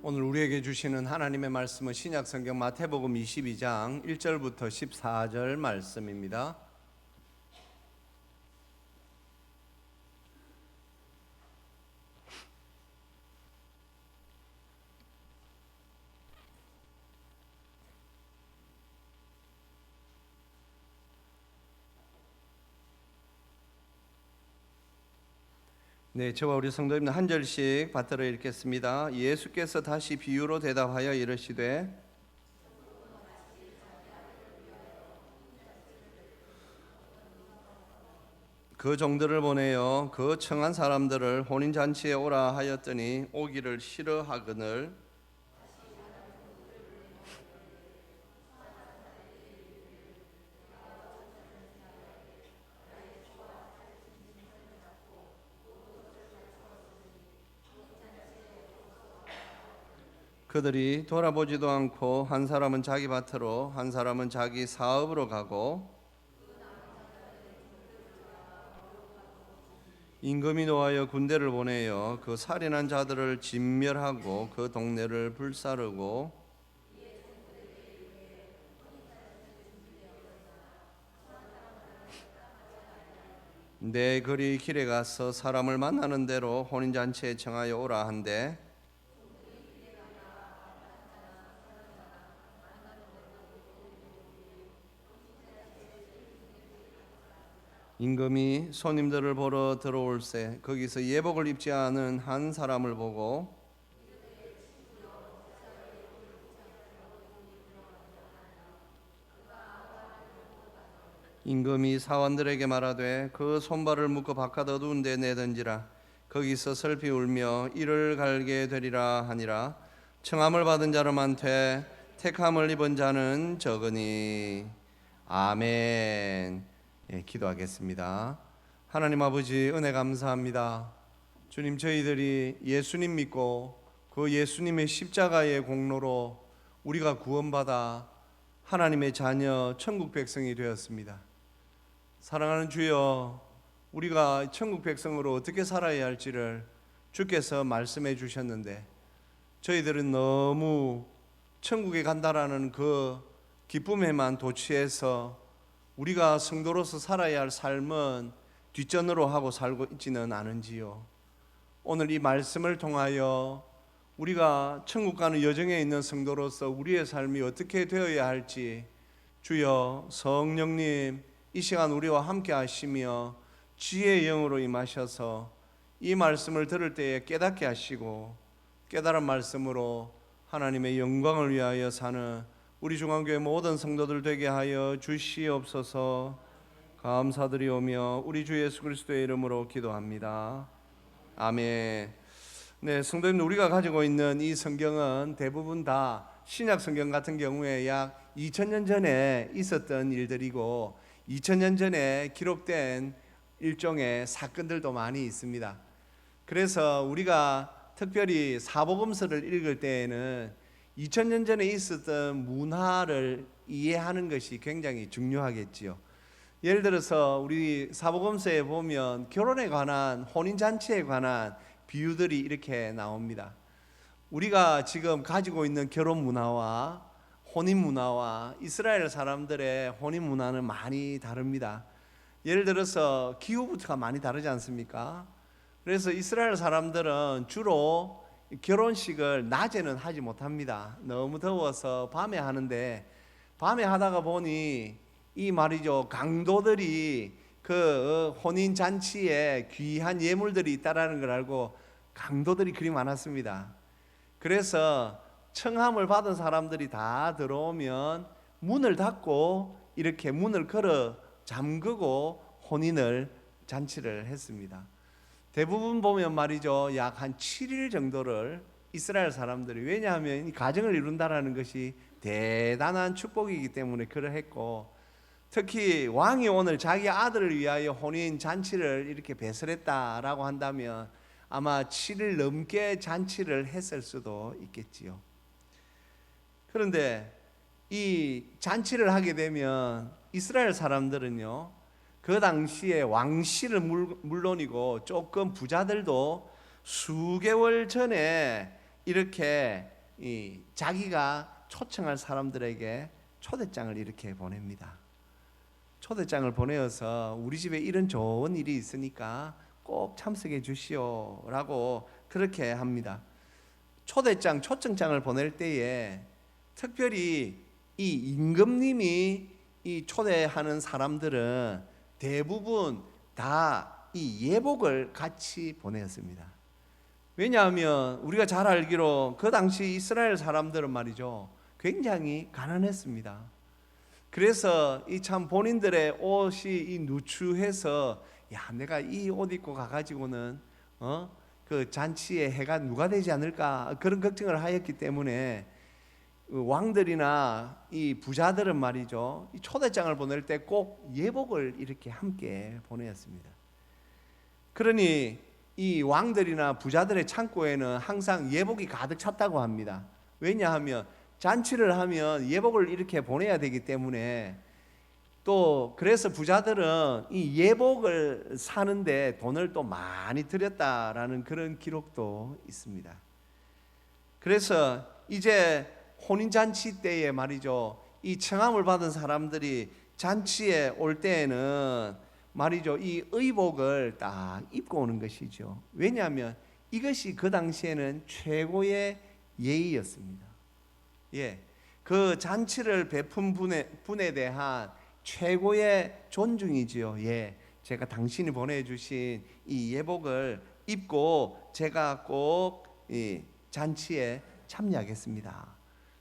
오늘 우리에게 주시는 하나님의 말씀은 신약성경 마태복음 22장 1절부터 14절 말씀입니다. 네, 저와 우리 성도님들 한 절씩 받들어 읽겠습니다. 예수께서 다시 비유로 대답하여 이르시되 그 종들을 보내어 그 청한 사람들을 혼인잔치에 오라 하였더니 오기를 싫어하거늘 그들이 돌아보지도 않고 한 사람은 자기 밭으로 한 사람은 자기 사업으로 가고 임금이 노하여 군대를 보내어 그 살인한 자들을 진멸하고 그 동네를 불사르고 내 거리 길에 가서 사람을 만나는 대로 혼인잔치에 청하여 오라 한대 임금이 손님들을 보러 들어올세 거기서 예복을 입지 않은 한 사람을 보고 임금이 사원들에게 말하되 그 손발을 묶어 바깥 어두운 데 내던지라 거기서 슬피 울며 이를 갈게 되리라 하니라. 청함을 받은 자로 많되 택함을 입은 자는 적으니. 아멘. 예, 기도하겠습니다. 하나님 아버지 은혜 감사합니다. 주님, 저희들이 예수님 믿고 그 예수님의 십자가의 공로로 우리가 구원받아 하나님의 자녀 천국 백성이 되었습니다. 사랑하는 주여, 우리가 천국 백성으로 어떻게 살아야 할지를 주께서 말씀해 주셨는데 저희들은 너무 천국에 간다라는 그 기쁨에만 도취해서 우리가 성도로서 살아야 할 삶은 뒷전으로 하고 살고 있지는 않은지요. 오늘 이 말씀을 통하여 우리가 천국 가는 여정에 있는 성도로서 우리의 삶이 어떻게 되어야 할지 주여 성령님 이 시간 우리와 함께 하시며 지혜의 영으로 임하셔서 이 말씀을 들을 때에 깨닫게 하시고 깨달은 말씀으로 하나님의 영광을 위하여 사는 우리 중앙교회 모든 성도들 되게 하여 주시옵소서. 감사드리오며 우리 주 예수 그리스도의 이름으로 기도합니다. 아멘. 네, 성도님들, 우리가 가지고 있는 이 성경은 대부분 다 신약 성경 같은 경우에 약 2000년 전에 있었던 일들이고 2000년 전에 기록된 일종의 사건들도 많이 있습니다. 그래서 우리가 특별히 사복음서를 읽을 때에는 2000년 전에 있었던 문화를 이해하는 것이 굉장히 중요하겠지요. 예를 들어서 우리 사복음서에 보면 결혼에 관한, 혼인잔치에 관한 비유들이 이렇게 나옵니다. 우리가 지금 가지고 있는 결혼 문화와 혼인 문화와 이스라엘 사람들의 혼인 문화는 많이 다릅니다. 예를 들어서 기후부터가 많이 다르지 않습니까? 그래서 이스라엘 사람들은 주로 결혼식을 낮에는 하지 못합니다. 너무 더워서 밤에 하는데 밤에 하다가 보니 이 말이죠, 강도들이 그 혼인잔치에 귀한 예물들이 있다라는 걸 알고 강도들이 그리 많았습니다. 그래서 청함을 받은 사람들이 다 들어오면 문을 닫고 이렇게 문을 걸어 잠그고 혼인을 잔치를 했습니다. 대부분 보면 말이죠, 약 한 7일 정도를 이스라엘 사람들이, 왜냐하면 이 가정을 이룬다라는 것이 대단한 축복이기 때문에 그러했고, 특히 왕이 오늘 자기 아들을 위하여 혼인 잔치를 이렇게 배설했다라고 한다면 아마 7일 넘게 잔치를 했을 수도 있겠지요. 그런데 이 잔치를 하게 되면 이스라엘 사람들은요, 그 당시에 왕실은 물론이고 조금 부자들도 수개월 전에 이렇게 자기가 초청할 사람들에게 초대장을 이렇게 보냅니다. 초대장을 보내어서 우리 집에 이런 좋은 일이 있으니까 꼭 참석해 주시오라고 그렇게 합니다. 초대장, 초청장을 보낼 때에 특별히 이 임금님이 이 초대하는 사람들은 대부분 다 이 예복을 같이 보냈습니다. 왜냐하면 우리가 잘 알기로 그 당시 이스라엘 사람들은 말이죠, 굉장히 가난했습니다. 그래서 이 참 본인들의 옷이 이 누추해서 야, 내가 이 옷 입고 가가지고는 그 잔치에 해가 누가 되지 않을까 그런 걱정을 하였기 때문에 왕들이나 이 부자들은 말이죠, 이 초대장을 보낼 때 꼭 예복을 이렇게 함께 보내었습니다. 그러니 이 왕들이나 부자들의 창고에는 항상 예복이 가득 찼다고 합니다. 왜냐하면 잔치를 하면 예복을 이렇게 보내야 되기 때문에, 또 그래서 부자들은 이 예복을 사는데 돈을 또 많이 들였다라는 그런 기록도 있습니다. 그래서 이제 혼인잔치 때에 말이죠, 이 청함을 받은 사람들이 잔치에 올 때에는 말이죠, 이 의복을 딱 입고 오는 것이죠. 왜냐하면 이것이 그 당시에는 최고의 예의였습니다. 예, 그 잔치를 베푼 분에 대한 최고의 존중이지요. 예, 제가 당신이 보내주신 이 예복을 입고 제가 꼭 이 잔치에 참여하겠습니다.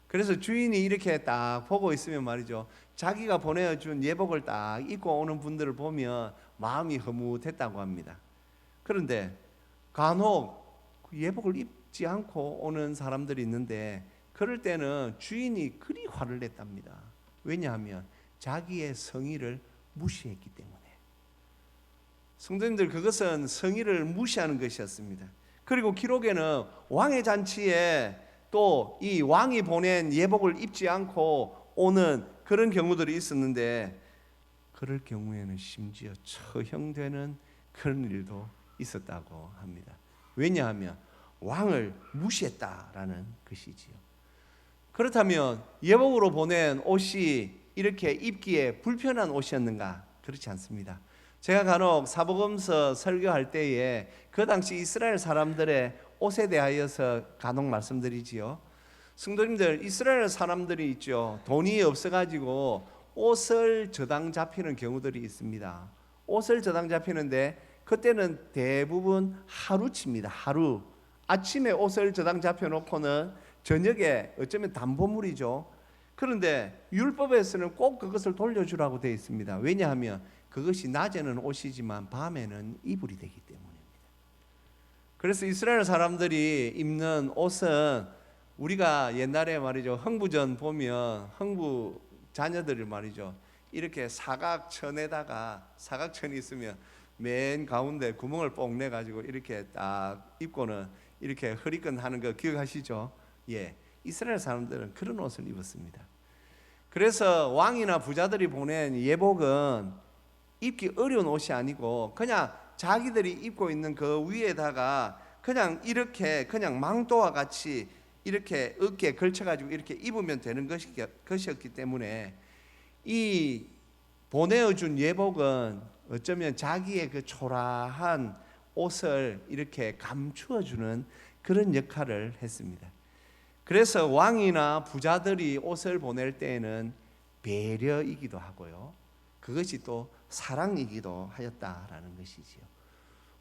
그래서 주인이 이렇게 딱 보고 있으면 말이죠, 자기가 보내준 예복을 딱 입고 오는 분들을 보면 마음이 흐뭇했다고 합니다. 그런데 간혹 그 예복을 입지 않고 오는 사람들이 있는데, 그럴 때는 주인이 그리 화를 냈답니다. 왜냐하면 자기의 성의를 무시했기 때문에. 성도님들, 그것은 성의를 무시하는 것이었습니다. 그리고 기록에는 왕의 잔치에 또 이 왕이 보낸 예복을 입지 않고 오는 그런 경우들이 있었는데, 그럴 경우에는 심지어 처형되는 그런 일도 있었다고 합니다. 왜냐하면 왕을 무시했다라는 것이지요. 그렇다면 예복으로 보낸 옷이 이렇게 입기에 불편한 옷이었는가? 그렇지 않습니다. 제가 간혹 사복음서 설교할 때에 그 당시 이스라엘 사람들의 옷에 대하여서 간혹 말씀드리지요. 성도님들, 이스라엘 사람들이 있죠, 돈이 없어가지고 옷을 저당 잡히는 경우들이 있습니다. 옷을 저당 잡히는데 그때는 대부분 하루치입니다. 하루 아침에 옷을 저당 잡혀놓고는 저녁에 어쩌면 담보물이죠. 그런데 율법에서는 꼭 그것을 돌려주라고 되어 있습니다. 왜냐하면 그것이 낮에는 옷이지만 밤에는 이불이 되기 때문입니다. 그래서 이스라엘 사람들이 입는 옷은 우리가 옛날에 말이죠, 흥부전 보면 흥부 자녀들이 말이죠, 이렇게 사각천에다가, 사각천이 있으면 맨 가운데 구멍을 뽕 내 가지고 이렇게 딱 입고는 이렇게 허리끈 하는 거 기억하시죠? 예, 이스라엘 사람들은 그런 옷을 입었습니다. 그래서 왕이나 부자들이 보낸 예복은 입기 어려운 옷이 아니고 그냥 자기들이 입고 있는 그 위에다가 그냥 이렇게 그냥 망토와 같이 이렇게 어깨에 걸쳐가지고 이렇게 입으면 되는 것이었기 때문에 이 보내어준 예복은 어쩌면 자기의 그 초라한 옷을 이렇게 감추어주는 그런 역할을 했습니다. 그래서 왕이나 부자들이 옷을 보낼 때에는 배려이기도 하고요, 그것이 또 사랑이기도 하였다라는 것이지요.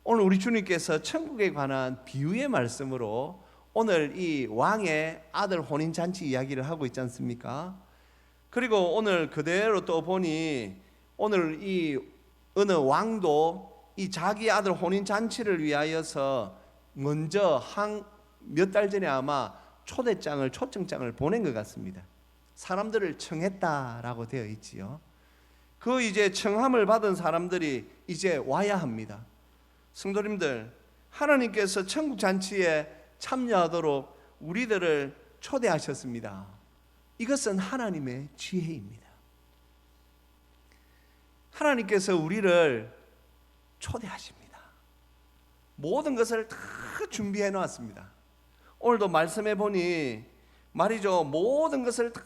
오늘 우리 주님께서 천국에 관한 비유의 말씀으로 오늘 이 왕의 아들 혼인잔치 이야기를 하고 있지 않습니까? 그리고 오늘 그대로 또 보니 오늘 이 어느 왕도 이 자기 아들 혼인잔치를 위하여서 먼저 몇 달 전에 아마 초청장을 보낸 것 같습니다. 사람들을 청했다라고 되어 있지요. 그 이제 청함을 받은 사람들이 이제 와야 합니다. 성도님들, 하나님께서 천국 잔치에 참여하도록 우리들을 초대하셨습니다. 이것은 하나님의 지혜입니다. 하나님께서 우리를 초대하십니다. 모든 것을 다 준비해 놓았습니다. 오늘도 말씀해 보니 말이죠. 모든 것을 다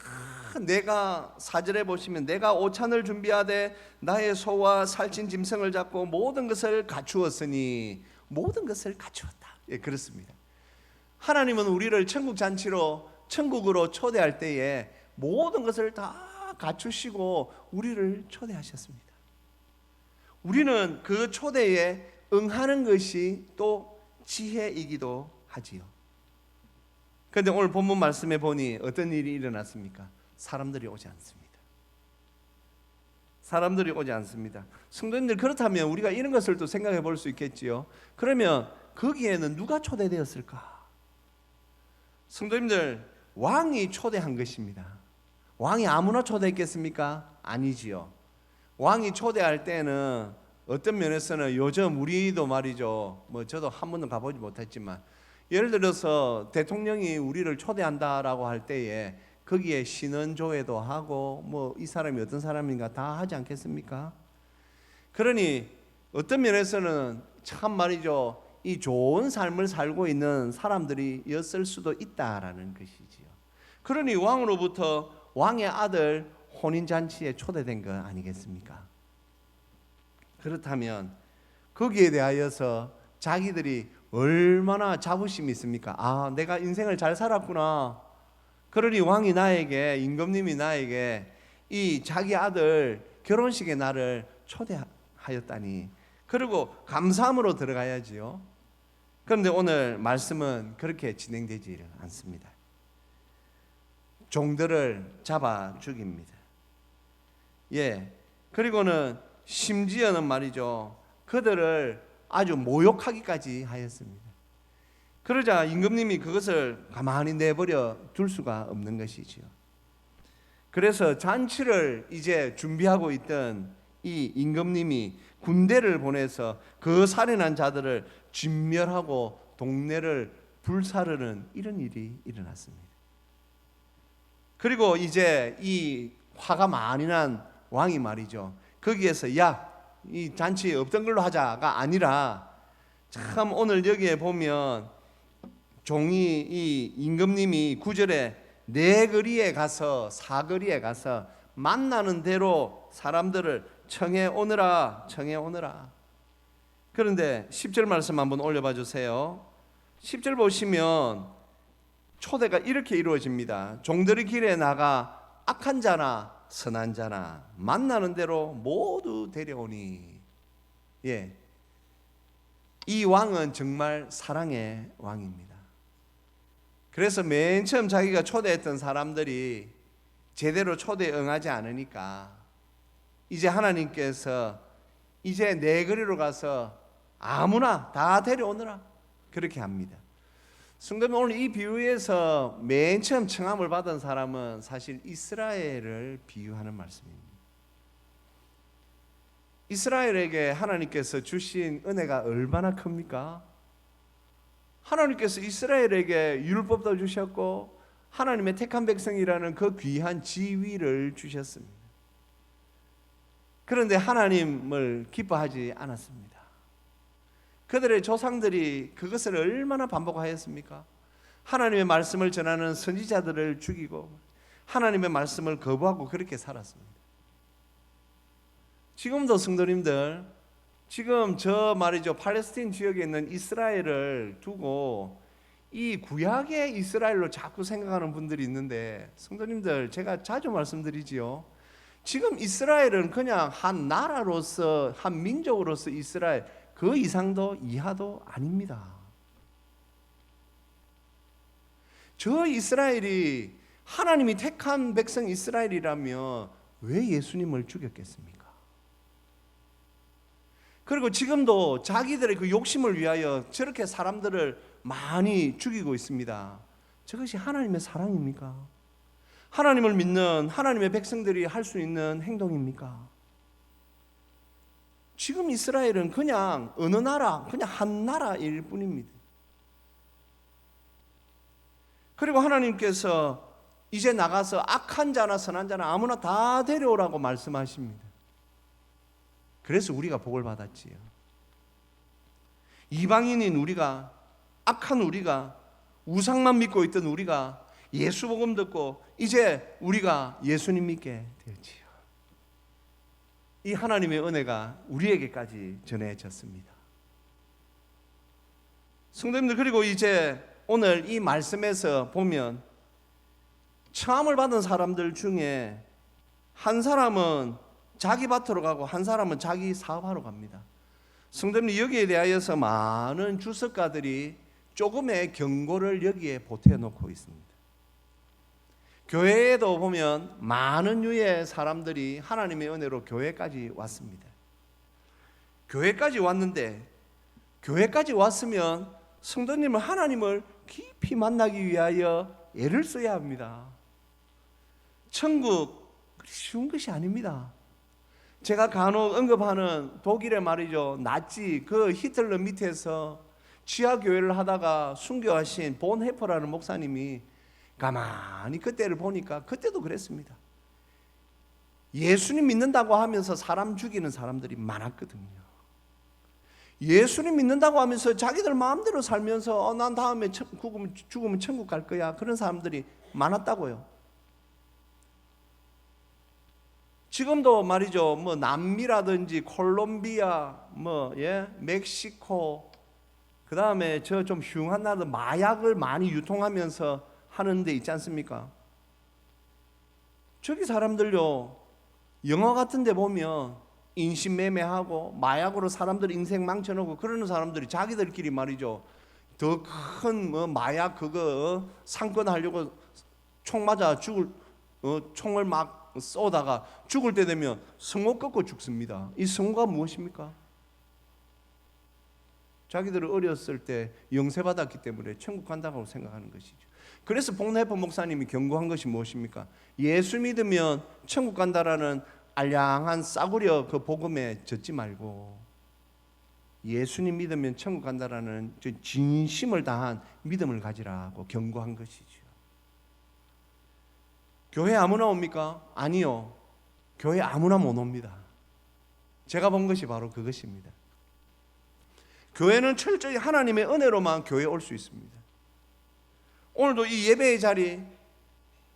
내가, 4절에 보시면 내가 오찬을 준비하되 나의 소와 살찐 짐승을 잡고 모든 것을 갖추었으니, 모든 것을 갖추었다. 예, 그렇습니다. 하나님은 우리를 천국 잔치로, 천국으로 초대할 때에 모든 것을 다 갖추시고 우리를 초대하셨습니다. 우리는 그 초대에 응하는 것이 또 지혜이기도 하지요. 그런데 오늘 본문 말씀에 보니 어떤 일이 일어났습니까? 사람들이 오지 않습니다. 사람들이 오지 않습니다. 성도님들, 그렇다면 우리가 이런 것을 또 생각해 볼 수 있겠지요. 그러면 거기에는 누가 초대되었을까? 성도님들, 왕이 초대한 것입니다. 왕이 아무나 초대했겠습니까? 아니지요. 왕이 초대할 때는 어떤 면에서는 요즘 우리도 말이죠, 저도 한 번도 가보지 못했지만, 예를 들어서 대통령이 우리를 초대한다라고 할 때에 거기에 신원조회도 하고 이 사람이 어떤 사람인가 다 하지 않겠습니까? 그러니 어떤 면에서는 참 말이죠, 이 좋은 삶을 살고 있는 사람들이었을 수도 있다라는 것이지요. 그러니 왕으로부터 왕의 아들 혼인잔치에 초대된 거 아니겠습니까? 그렇다면 거기에 대하여서 자기들이 얼마나 자부심이 있습니까? 아, 내가 인생을 잘 살았구나. 그러니 왕이 나에게, 임금님이 나에게 이 자기 아들 결혼식에 나를 초대하였다니, 그리고 감사함으로 들어가야지요. 그런데 오늘 말씀은 그렇게 진행되지 않습니다. 종들을 잡아 죽입니다. 예, 그리고는 심지어는 말이죠, 그들을 아주 모욕하기까지 하였습니다. 그러자 임금님이 그것을 가만히 내버려 둘 수가 없는 것이지요. 그래서 잔치를 이제 준비하고 있던 이 임금님이 군대를 보내서 그 살인한 자들을 진멸하고 동네를 불사르는 이런 일이 일어났습니다. 그리고 이제 이 화가 많이 난 왕이 말이죠, 거기에서 이 잔치 없던 걸로 하자가 아니라, 참 오늘 여기에 보면 종이, 이 임금님이 9절에 네 거리에 가서, 사거리에 가서 만나는 대로 사람들을 청해 오너라, 청해 오너라. 그런데 10절 말씀 한번 올려봐 주세요. 10절 보시면 초대가 이렇게 이루어집니다. 종들이 길에 나가 악한 자나 선한 자나 만나는 대로 모두 데려오니. 예, 이 왕은 정말 사랑의 왕입니다. 그래서 맨 처음 자기가 초대했던 사람들이 제대로 초대에 응하지 않으니까 이제 하나님께서 이제 내 거리로 가서 아무나 다 데려오느라 그렇게 합니다. 성도님, 오늘 이 비유에서 맨 처음 청함을 받은 사람은 사실 이스라엘을 비유하는 말씀입니다. 이스라엘에게 하나님께서 주신 은혜가 얼마나 큽니까? 하나님께서 이스라엘에게 율법도 주셨고 하나님의 택한 백성이라는 그 귀한 지위를 주셨습니다. 그런데 하나님을 기뻐하지 않았습니다. 그들의 조상들이 그것을 얼마나 반복하였습니까? 하나님의 말씀을 전하는 선지자들을 죽이고 하나님의 말씀을 거부하고 그렇게 살았습니다. 지금도 성도님들, 지금 저 말이죠, 팔레스틴 지역에 있는 이스라엘을 두고 이 구약의 이스라엘로 자꾸 생각하는 분들이 있는데, 성도님들, 제가 자주 말씀드리지요. 지금 이스라엘은 그냥 한 나라로서, 한 민족으로서 이스라엘, 그 이상도 이하도 아닙니다. 저 이스라엘이 하나님이 택한 백성 이스라엘이라면 왜 예수님을 죽였겠습니까? 그리고 지금도 자기들의 그 욕심을 위하여 저렇게 사람들을 많이 죽이고 있습니다. 저것이 하나님의 사랑입니까? 하나님을 믿는 하나님의 백성들이 할 수 있는 행동입니까? 지금 이스라엘은 그냥 어느 나라, 그냥 한 나라일 뿐입니다. 그리고 하나님께서 이제 나가서 악한 자나 선한 자나 아무나 다 데려오라고 말씀하십니다. 그래서 우리가 복을 받았지요. 이방인인 우리가, 악한 우리가, 우상만 믿고 있던 우리가 예수 복음 듣고 이제 우리가 예수님 믿게 되었지요. 이 하나님의 은혜가 우리에게까지 전해졌습니다. 성도님들, 그리고 이제 오늘 이 말씀에서 보면 청함을 받은 사람들 중에 한 사람은 자기 밭으로 가고 한 사람은 자기 사업하러 갑니다. 성도님, 여기에 대하여서 많은 주석가들이 조금의 경고를 여기에 보태어 놓고 있습니다. 교회에도 보면 많은 유의 사람들이 하나님의 은혜로 교회까지 왔습니다. 교회까지 왔는데, 교회까지 왔으면 성도님은 하나님을 깊이 만나기 위하여 애를 써야 합니다. 천국 쉬운 것이 아닙니다. 제가 간혹 언급하는 독일의 말이죠, 나치 그 히틀러 밑에서 지하교회를 하다가 순교하신 본 헤퍼라는 목사님이 가만히 그때를 보니까 그때도 그랬습니다. 예수님 믿는다고 하면서 사람 죽이는 사람들이 많았거든요. 예수님 믿는다고 하면서 자기들 마음대로 살면서 난 다음에 죽으면 천국 갈 거야, 그런 사람들이 많았다고요. 지금도 말이죠, 뭐 남미라든지 콜롬비아, 멕시코, 그 다음에 저 좀 흉한 나라 마약을 많이 유통하면서 하는 데 있지 않습니까? 저기 사람들요, 영화 같은 데 보면 인신매매하고 마약으로 사람들 인생 망쳐놓고 그러는 사람들이 자기들끼리 말이죠, 더 큰 마약 그거 상권하려고 총 맞아 죽을 총을 막 쏘다가 죽을 때 되면 성호 꺾고 죽습니다. 이 성호가 무엇입니까? 자기들은 어렸을 때 영세받았기 때문에 천국 간다고 생각하는 것이죠. 그래서 복내포 목사님이 경고한 것이 무엇입니까? 예수 믿으면 천국 간다라는 알량한 싸구려 그 복음에 젖지 말고 예수님 믿으면 천국 간다라는 진심을 다한 믿음을 가지라고 경고한 것이죠. 교회 아무나 옵니까? 아니요. 교회 아무나 못 옵니다. 제가 본 것이 바로 그것입니다. 교회는 철저히 하나님의 은혜로만 교회에 올 수 있습니다. 오늘도 이 예배의 자리,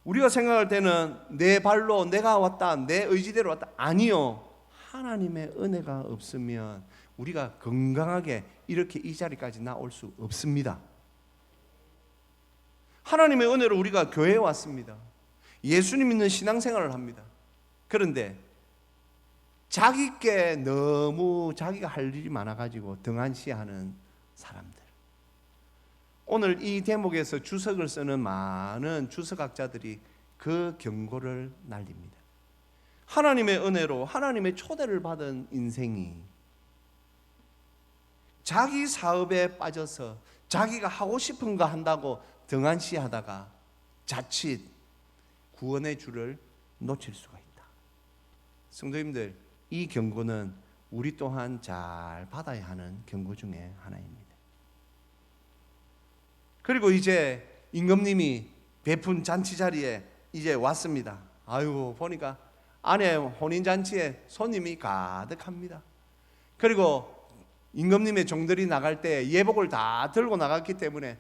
우리가 생각할 때는 내 발로 내가 왔다, 내 의지대로 왔다. 아니요. 하나님의 은혜가 없으면 우리가 건강하게 이렇게 이 자리까지 나올 수 없습니다. 하나님의 은혜로 우리가 교회에 왔습니다. 예수님 믿는 신앙생활을 합니다. 그런데 자기께 너무 자기가 할 일이 많아가지고 등한시하는 사람들, 오늘 이 대목에서 주석을 쓰는 많은 주석학자들이 그 경고를 날립니다. 하나님의 은혜로 하나님의 초대를 받은 인생이 자기 사업에 빠져서 자기가 하고 싶은 거 한다고 등한시하다가 자칫 구원의 줄을 놓칠 수가 있다. 성도님들, 이 경고는 우리 또한 잘 받아야 하는 경고 중에 하나입니다. 그리고 이제 임금님이 베푼 잔치 자리에 이제 왔습니다. 아유, 보니까 안에 혼인잔치에 손님이 가득합니다. 그리고 임금님의 종들이 나갈 때 예복을 다 들고 나갔기 때문에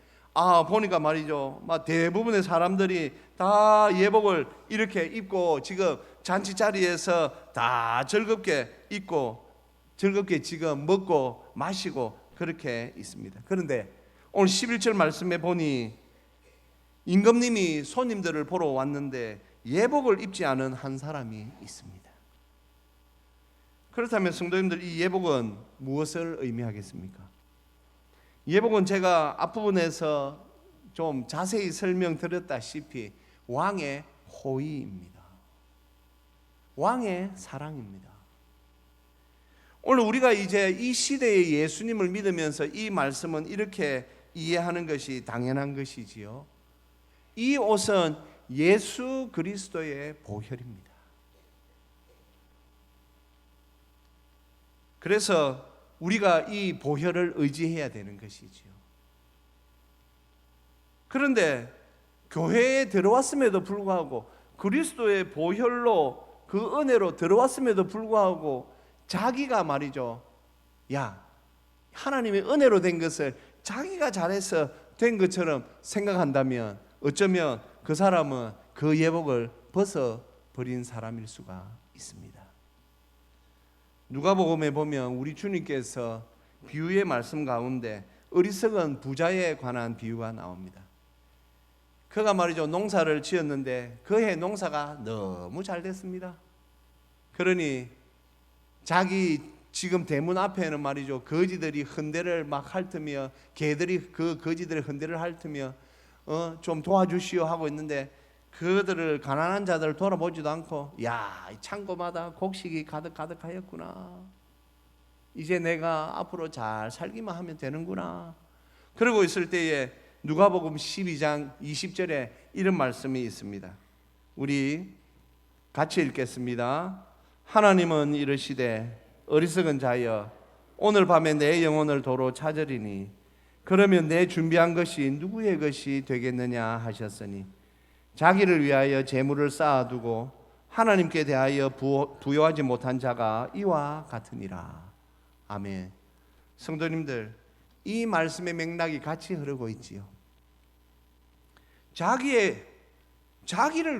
보니까 말이죠, 대부분의 사람들이 다 예복을 이렇게 입고 지금 잔치 자리에서 다 즐겁게 입고 즐겁게 지금 먹고 마시고 그렇게 있습니다. 그런데 오늘 11절 말씀에 보니 임금님이 손님들을 보러 왔는데 예복을 입지 않은 한 사람이 있습니다. 그렇다면 성도님들, 이 예복은 무엇을 의미하겠습니까? 예복은 제가 앞부분에서 좀 자세히 설명드렸다시피 왕의 호의입니다. 왕의 사랑입니다. 오늘 우리가 이제 이 시대의 예수님을 믿으면서 이 말씀은 이렇게 이해하는 것이 당연한 것이지요. 이 옷은 예수 그리스도의 보혈입니다. 그래서 우리가 이 보혈을 의지해야 되는 것이지요. 그런데 교회에 들어왔음에도 불구하고 그리스도의 보혈로 그 은혜로 들어왔음에도 불구하고 자기가 말이죠, 하나님의 은혜로 된 것을 자기가 잘해서 된 것처럼 생각한다면 어쩌면 그 사람은 그 예복을 벗어버린 사람일 수가 있습니다. 누가복음에 보면 우리 주님께서 비유의 말씀 가운데 어리석은 부자에 관한 비유가 나옵니다. 그가 말이죠, 농사를 지었는데 그해 농사가 너무 잘 됐습니다. 그러니 자기 지금 대문 앞에는 말이죠, 거지들이 헌대를 막 핥으며, 개들이 그 거지들의 헌대를 핥으며 좀 도와주시오 하고 있는데, 그들을, 가난한 자들을 돌아보지도 않고, 야, 이 창고마다 곡식이 가득하였구나, 이제 내가 앞으로 잘 살기만 하면 되는구나, 그러고 있을 때에 누가복음 12장 20절에 이런 말씀이 있습니다. 우리 같이 읽겠습니다. 하나님은 이르시되 어리석은 자여, 오늘 밤에 내 영혼을 도로 찾으리니 그러면 내 준비한 것이 누구의 것이 되겠느냐 하셨으니, 자기를 위하여 재물을 쌓아두고 하나님께 대하여 부여하지 못한 자가 이와 같으니라. 아멘. 성도님들, 이 말씀의 맥락이 같이 흐르고 있지요. 자기를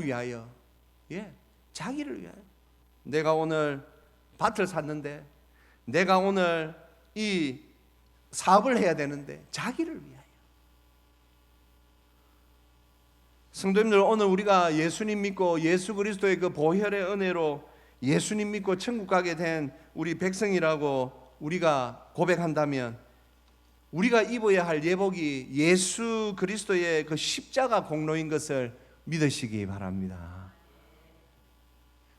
위하여, 자기를 위하여. 내가 오늘 밭을 샀는데, 내가 오늘 이 사업을 해야 되는데, 자기를 위하여. 성도님들, 오늘 우리가 예수님 믿고 예수 그리스도의 그 보혈의 은혜로 예수님 믿고 천국 가게 된 우리 백성이라고 우리가 고백한다면, 우리가 입어야 할 예복이 예수 그리스도의 그 십자가 공로인 것을 믿으시기 바랍니다.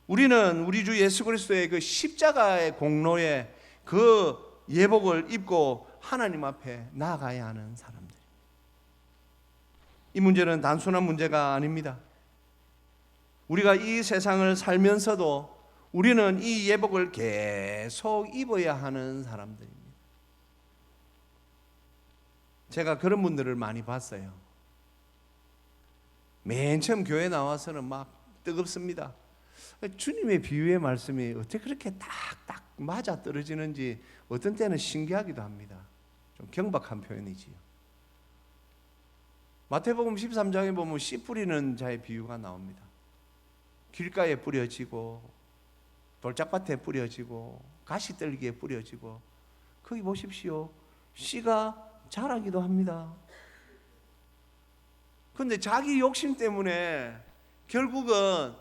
우리는 우리 주 예수 그리스도의 그 십자가의 공로에 그 예복을 입고 하나님 앞에 나아가야 하는 사람들. 이 문제는 단순한 문제가 아닙니다. 우리가 이 세상을 살면서도 우리는 이 예복을 계속 입어야 하는 사람들입니다. 제가 그런 분들을 많이 봤어요. 맨 처음 교회 나와서는 막 뜨겁습니다. 주님의 비유의 말씀이 어떻게 그렇게 딱딱 맞아 떨어지는지 어떤 때는 신기하기도 합니다. 좀 경박한 표현이지요. 마태복음 13장에 보면 씨 뿌리는 자의 비유가 나옵니다. 길가에 뿌려지고 돌짝밭에 뿌려지고 가시떨기에 뿌려지고, 거기 보십시오, 씨가 자라기도 합니다. 그런데 자기 욕심 때문에 결국은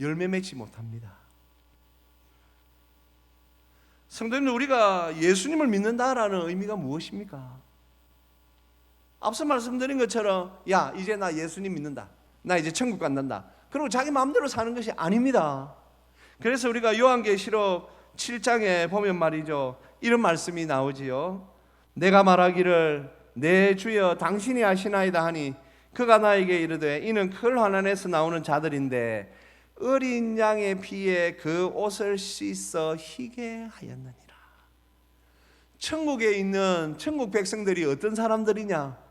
열매 맺지 못합니다. 성도님들, 우리가 예수님을 믿는다라는 의미가 무엇입니까? 앞서 말씀드린 것처럼, 야, 이제 나 예수님 믿는다, 나 이제 천국 간단다, 그리고 자기 마음대로 사는 것이 아닙니다. 그래서 우리가 요한계시록 7장에 보면 말이죠, 이런 말씀이 나오지요. 내가 말하기를 내 주여 당신이 아시나이다 하니, 그가 나에게 이르되 이는 클 환난에서 나오는 자들인데 어린 양의 피에 그 옷을 씻어 희게 하였느니라. 천국에 있는 천국 백성들이 어떤 사람들이냐?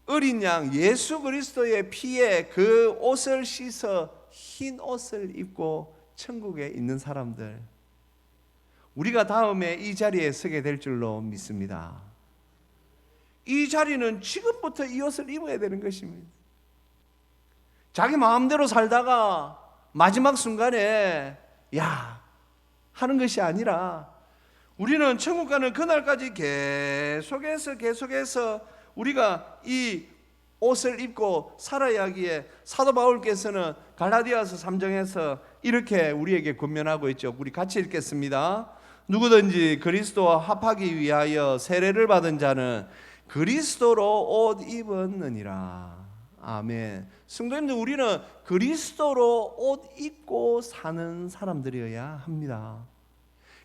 어린 양 예수 그리스도의 피에 그 옷을 씻어 흰 옷을 입고 천국에 있는 사람들. 우리가 다음에 이 자리에 서게 될 줄로 믿습니다. 이 자리는 지금부터 이 옷을 입어야 되는 것입니다. 자기 마음대로 살다가 마지막 순간에 야 하는 것이 아니라, 우리는 천국 가는 그날까지 계속해서 우리가 이 옷을 입고 살아야 하기에, 사도 바울께서는 갈라디아서 3장에서 이렇게 우리에게 권면하고 있죠. 우리 같이 읽겠습니다. 누구든지 그리스도와 합하기 위하여 세례를 받은 자는 그리스도로 옷 입었느니라. 아멘. 성도님들, 우리는 그리스도로 옷 입고 사는 사람들이어야 합니다.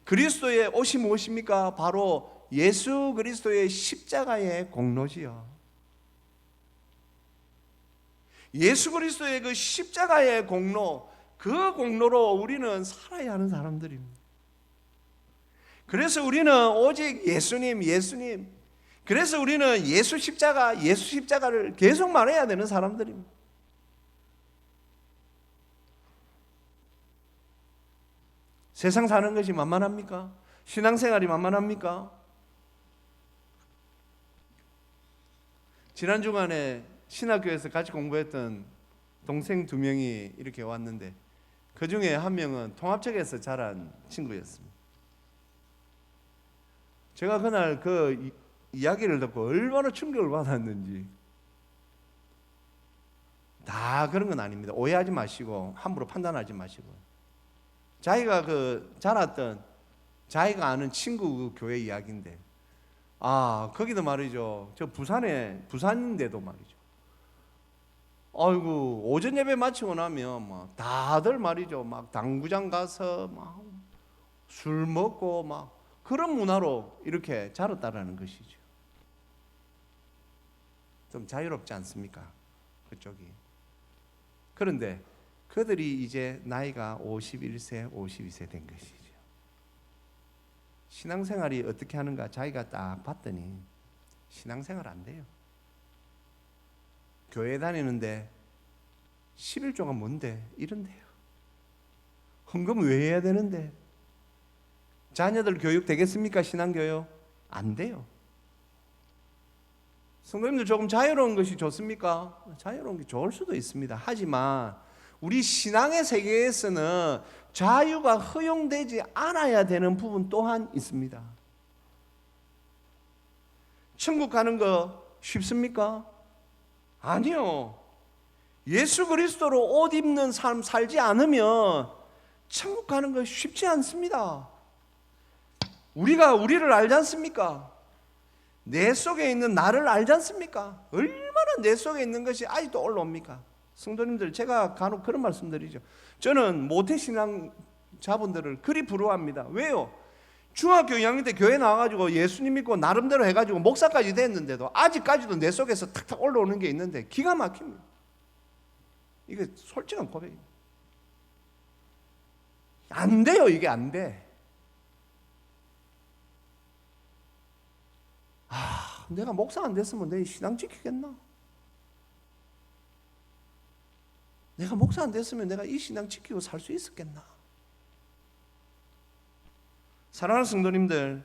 그리스도의 옷이 무엇입니까? 바로 예수 그리스도의 십자가의 공로지요. 예수 그리스도의 그 십자가의 공로, 그 공로로 우리는 살아야 하는 사람들입니다. 그래서 우리는 오직 예수님, 그래서 우리는 예수 십자가를 계속 말해야 되는 사람들입니다. 세상 사는 것이 만만합니까? 신앙생활이 만만합니까? 지난 주간에 신학교에서 같이 공부했던 동생 2명이 이렇게 왔는데 그 중에 한 명은 통합책에서 자란 친구였습니다. 제가 그날 그 이야기를 듣고 얼마나 충격을 받았는지. 다 그런 건 아닙니다. 오해하지 마시고 함부로 판단하지 마시고, 자기가 자랐던 자기가 아는 친구 그 교회 이야기인데, 거기도 말이죠, 저 부산인데도 말이죠, 아이고 오전 예배 마치고 나면 막 다들 말이죠, 막 당구장 가서 막 술 먹고 막 그런 문화로 이렇게 자랐다라는 것이죠. 좀 자유롭지 않습니까? 그쪽이. 그런데 그들이 이제 나이가 51세, 52세 된 것이죠. 신앙생활이 어떻게 하는가 자기가 딱 봤더니 신앙생활 안 돼요. 교회 다니는데 11조가 뭔데 이런데요. 헌금 왜 해야 되는데? 자녀들 교육 되겠습니까? 신앙교육? 안 돼요. 성도님들 조금 자유로운 것이 좋습니까? 자유로운 게 좋을 수도 있습니다. 하지만 우리 신앙의 세계에서는 자유가 허용되지 않아야 되는 부분 또한 있습니다. 천국 가는 거 쉽습니까? 아니요. 예수 그리스도로 옷 입는 삶 살지 않으면 천국 가는 거 쉽지 않습니다. 우리가 우리를 알지 않습니까? 내 속에 있는 나를 알지 않습니까? 얼마나 내 속에 있는 것이 아직도 올라옵니까? 성도님들, 제가 간혹 그런 말씀드리죠. 저는 모태신앙자분들을 그리 부러워합니다. 왜요? 중학교 2학년 때 교회 나와가지고 예수님 믿고 나름대로 해가지고 목사까지 됐는데도 아직까지도 내 속에서 탁탁 올라오는 게 있는데 기가 막힙니다. 이게 솔직한 고백입니다. 안 돼요. 이게 안 돼. 내가 목사 안 됐으면 내 신앙 지키겠나? 내가 목사 안 됐으면 내가 이 신앙 지키고 살 수 있었겠나? 사랑하는 성도님들,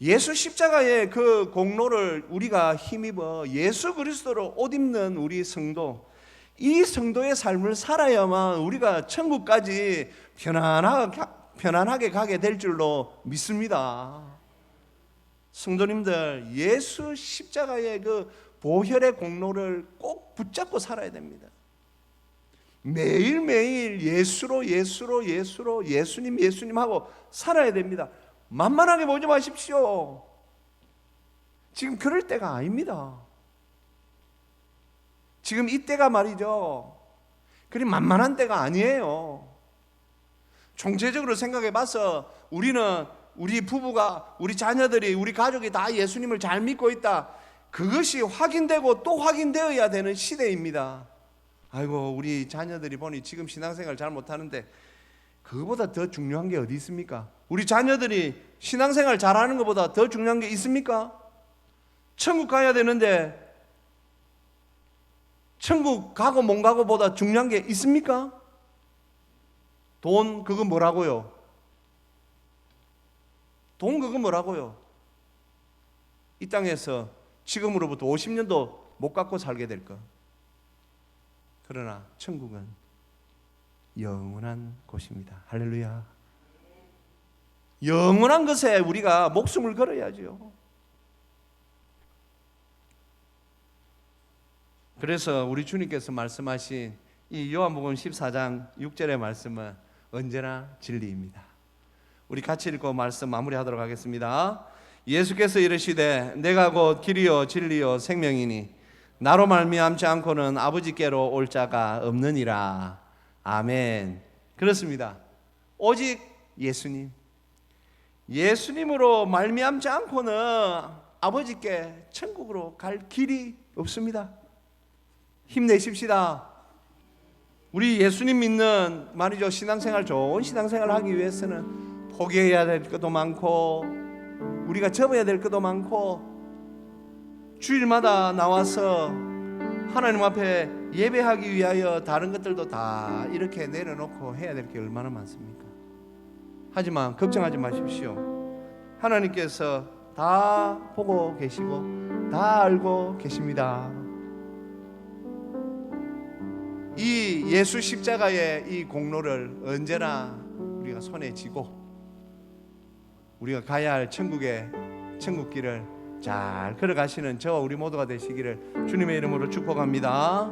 예수 십자가의 그 공로를 우리가 힘입어 예수 그리스도로 옷 입는 우리 성도, 이 성도의 삶을 살아야만 우리가 천국까지 편안하게 가게 될 줄로 믿습니다. 성도님들, 예수 십자가의 그 보혈의 공로를 꼭 붙잡고 살아야 됩니다. 매일매일 예수로 예수님 하고 살아야 됩니다. 만만하게 보지 마십시오. 지금 그럴 때가 아닙니다. 지금 이때가 말이죠, 그리 만만한 때가 아니에요. 총체적으로 생각해 봐서 우리 부부가, 우리 자녀들이, 우리 가족이 다 예수님을 잘 믿고 있다, 그것이 확인되고 또 확인되어야 되는 시대입니다. 아이고, 우리 자녀들이 보니 지금 신앙생활 잘 못하는데 그거보다 더 중요한 게 어디 있습니까? 우리 자녀들이 신앙생활 잘하는 것보다 더 중요한 게 있습니까? 천국 가야 되는데 천국 가고 못 가고보다 중요한 게 있습니까? 돈 그거 뭐라고요? 돈 그거 뭐라고요? 이 땅에서 지금으로부터 50년도 못 갖고 살게 될 것. 그러나 천국은 영원한 곳입니다. 할렐루야. 영원한 것에 우리가 목숨을 걸어야죠. 그래서 우리 주님께서 말씀하신 이 요한복음 14장 6절의 말씀은 언제나 진리입니다. 우리 같이 읽고 말씀 마무리하도록 하겠습니다. 예수께서 이르시되 내가 곧 길이요 진리요 생명이니 나로 말미암지 않고는 아버지께로 올 자가 없느니라. 아멘. 그렇습니다. 오직 예수님으로 말미암지 않고는 아버지께 천국으로 갈 길이 없습니다. 힘내십시다. 우리 예수님 믿는 말이죠, 신앙생활, 좋은 신앙생활 하기 위해서는 포기해야 될 것도 많고 우리가 접어야 될 것도 많고, 주일마다 나와서 하나님 앞에 예배하기 위하여 다른 것들도 다 이렇게 내려놓고 해야 될 게 얼마나 많습니까? 하지만 걱정하지 마십시오. 하나님께서 다 보고 계시고 다 알고 계십니다. 이 예수 십자가의 이 공로를 언제나 우리가 손에 쥐고 우리가 가야 할 천국길을 잘 걸어가시는 저와 우리 모두가 되시기를 주님의 이름으로 축복합니다.